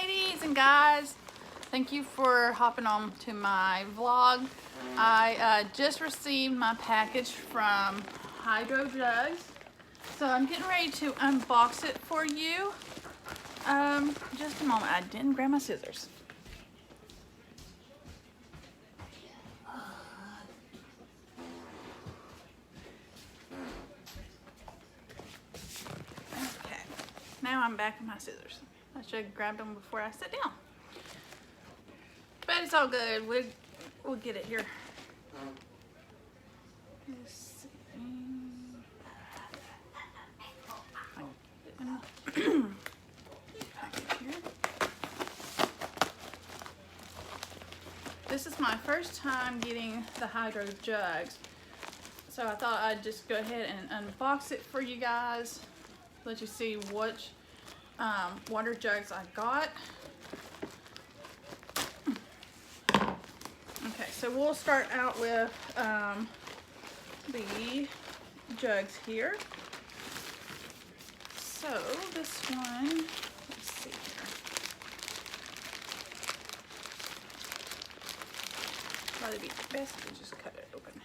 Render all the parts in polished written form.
ladies and guys, thank you for hopping on to my vlog. I just received my package from Hydro Jugs, so I'm getting ready to unbox it for you. Just a moment, I didn't grab my scissors. Okay, now I'm back with my scissors. I should have grabbed them before I sat down. But it's all good. We'll get it here. Let's see. This is my first time getting the Hydro Jugs, so I thought I'd just go ahead and unbox it for you guys. Let you see which water jugs I got. Okay, so we'll start out with the jugs here. So this one, let's see here. Probably be best to just cut it open.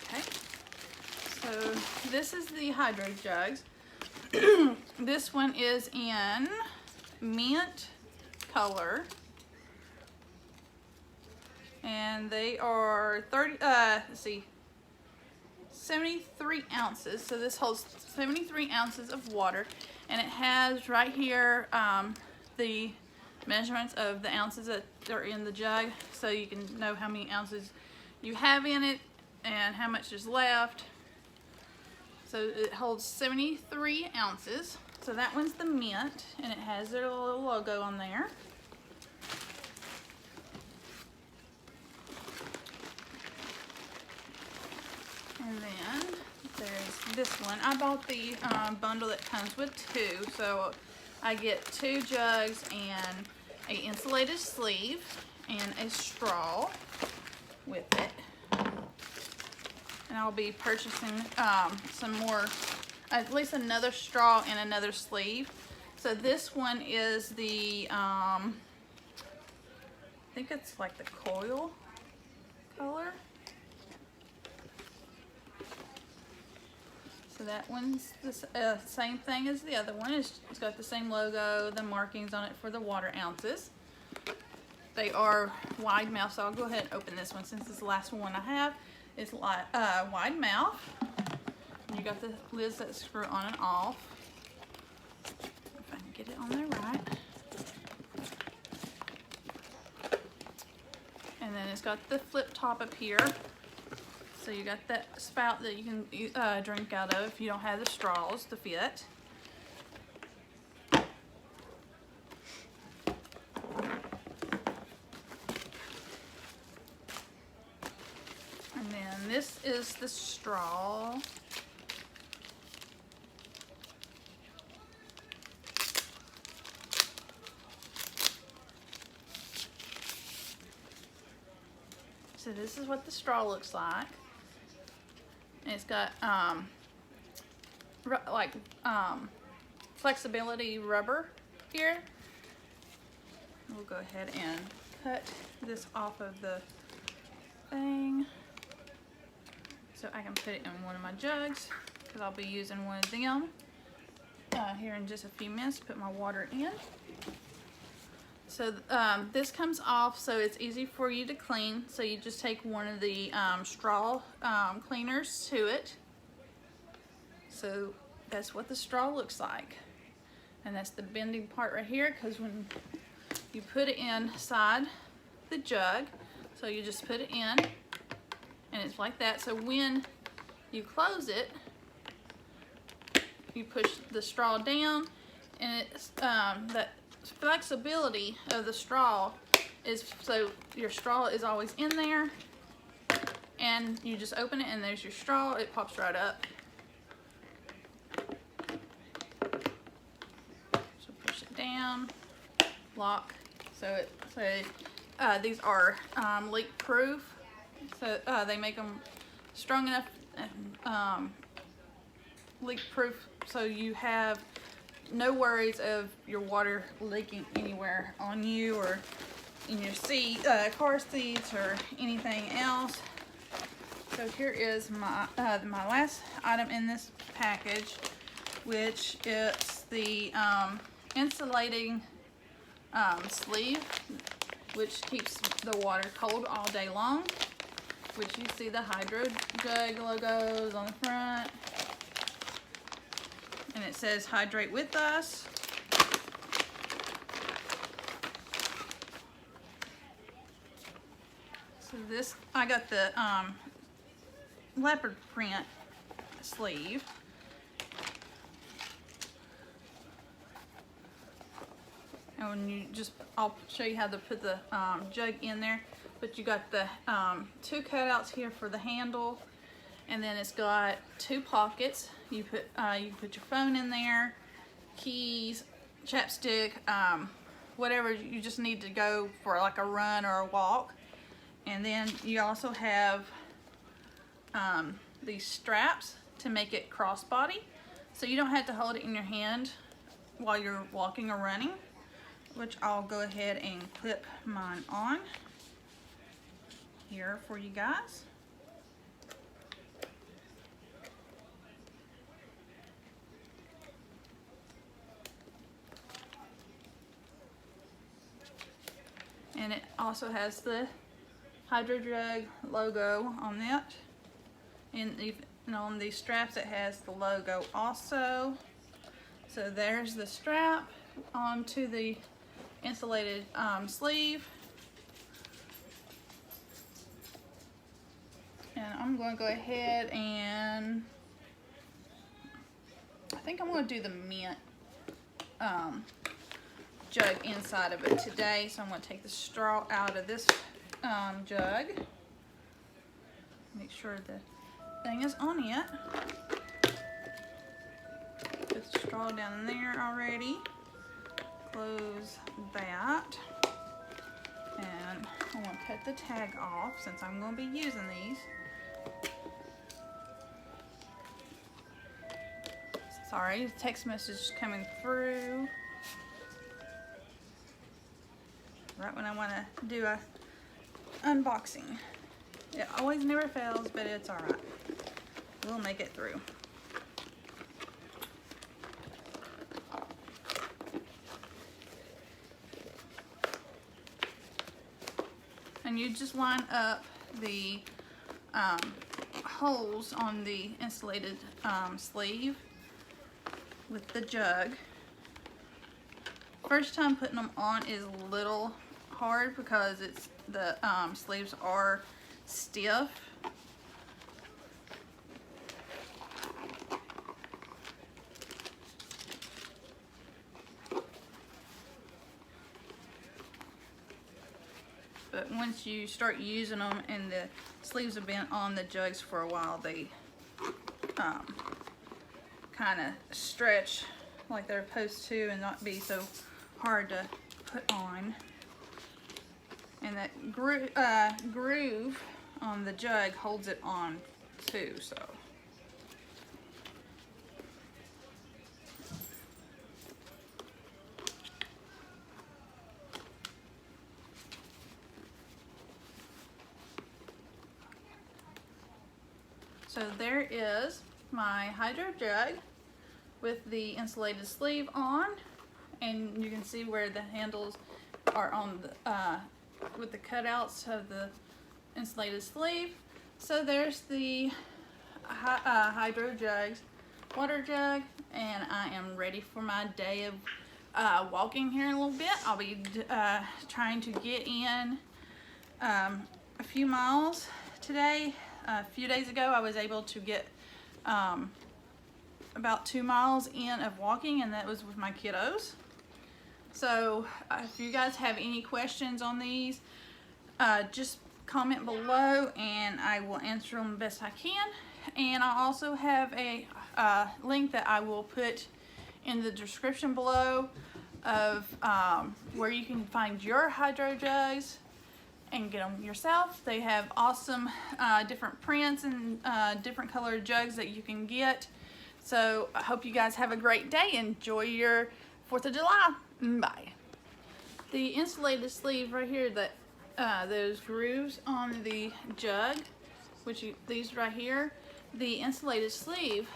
Okay, so this is the Hydro Jugs. This one is in mint color, and they are 73 ounces. So this holds 73 ounces of water, and it has right here the measurements of the ounces that are in the jug, so you can know how many ounces you have in it and how much is left. So it holds 73 ounces. So that one's the mint, and it has their little logo on there. And then there's this one. I bought the bundle that comes with two, so I get 2 jugs and an insulated sleeve and a straw with it. And I'll be purchasing some more, at least another straw and another sleeve. So this one is the, I think it's like the coil color. So that one's the same thing as the other one. It's got the same logo, the markings on it for the water ounces. They are wide mouth, so I'll go ahead and open this one since it's the last one I have. It's wide mouth. And you got the lids that screw on and off. If I can get it on there right. And then it's got the flip top up here. So you got that spout that you can drink out of if you don't have the straws to fit. And then this is the straw. So this is what the straw looks like. And it's got flexibility rubber here. We'll go ahead and cut this off of the thing so I can put it in one of my jugs, because I'll be using one of them here in just a few minutes to put my water in. So this comes off, so it's easy for you to clean. So you just take one of the straw cleaners to it. So that's what the straw looks like. And that's the bending part right here, because when you put it inside the jug, so you just put it in, and it's like that. So when you close it, you push the straw down, and it's that flexibility of the straw is so your straw is always in there, and you just open it and there's your straw. It pops right up. So push it down, lock. So these are leak proof. So they make them strong enough leak proof, so you have no worries of your water leaking anywhere on you or in your seat, car seats or anything else. So here is my my last item in this package, which is the insulating sleeve, which keeps the water cold all day long, which you see the Hydro Jug logos on the front, and it says hydrate with us. So this, I got the leopard print sleeve. And when you just, I'll show you how to put the jug in there. But you got the 2 cutouts here for the handle, and then it's got 2 pockets. You put your phone in there, keys, chapstick, whatever you just need to go for like a run or a walk. And then you also have these straps to make it crossbody, so you don't have to hold it in your hand while you're walking or running, which I'll go ahead and clip mine on here for you guys. And it also has the HYDROJUG logo on that, and even on these straps it has the logo also. So there's the strap onto the insulated sleeve, and I'm going to go ahead and I think I'm going to do the mint jug inside of it today. So I'm going to take the straw out of this jug, make sure the thing is on it. Put the straw down there already, close that, and I'm going to cut the tag off since I'm going to be using these. Sorry, the text message is coming through right when I want to do a unboxing. It always never fails, but it's alright. We'll make it through. And you just line up the holes on the insulated sleeve with the jug. First time putting them on is a little hard because the sleeves are stiff. But once you start using them and the sleeves have been on the jugs for a while, they kind of stretch like they're supposed to and not be so hard to put on. And that groove on the jug holds it on too, so. So there is my Hydro Jug with the insulated sleeve on, and you can see where the handles are on the with the cutouts of the insulated sleeve. So there's the Hydro Jug's water jug, and I am ready for my day of walking here in a little bit. I'll be trying to get in a few miles today. A few days ago I was able to get about 2 miles in of walking, and that was with my kiddos. So if you guys have any questions on these, just comment below and I will answer them the best I can. And I also have a link that I will put in the description below of where you can find your Hydro Jugs and get them yourself. They have awesome different prints and different colored jugs that you can get. So I hope you guys have a great day. Enjoy your 4th of July. Bye. The insulated sleeve right here, that those grooves on the jug, these right here, the insulated sleeve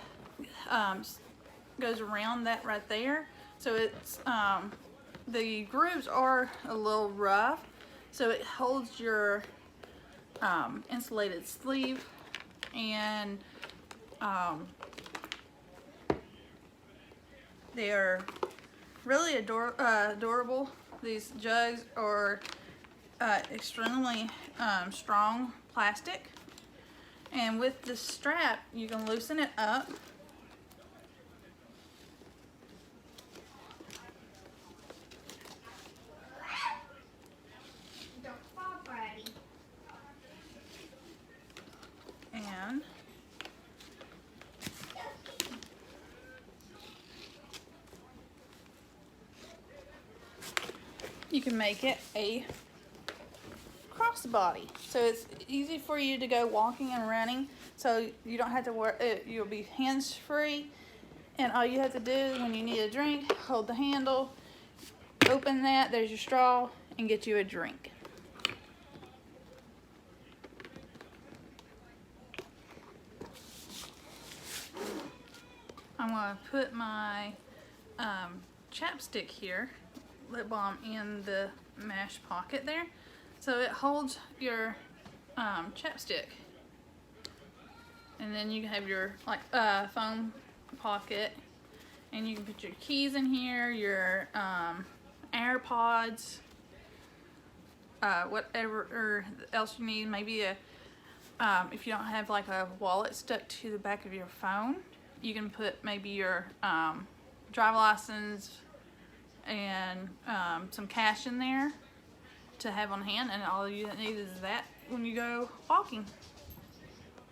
goes around that right there. So it's the grooves are a little rough, so it holds your insulated sleeve, and they are really adorable. These jugs are extremely strong plastic, and with the strap you can loosen it up. And you can make it a crossbody, so it's easy for you to go walking and running, so you don't have to worry. You'll be hands-free, and all you have to do when you need a drink, hold the handle, open that, there's your straw, and get you a drink. I'm going to put my chapstick here, lip balm, in the mesh pocket there, so it holds your chapstick. And then you can have your phone pocket, and you can put your keys in here, your AirPods, whatever else you need. Maybe if you don't have like a wallet stuck to the back of your phone, you can put maybe your driver license and some cash in there to have on hand, and all you need is that when you go walking.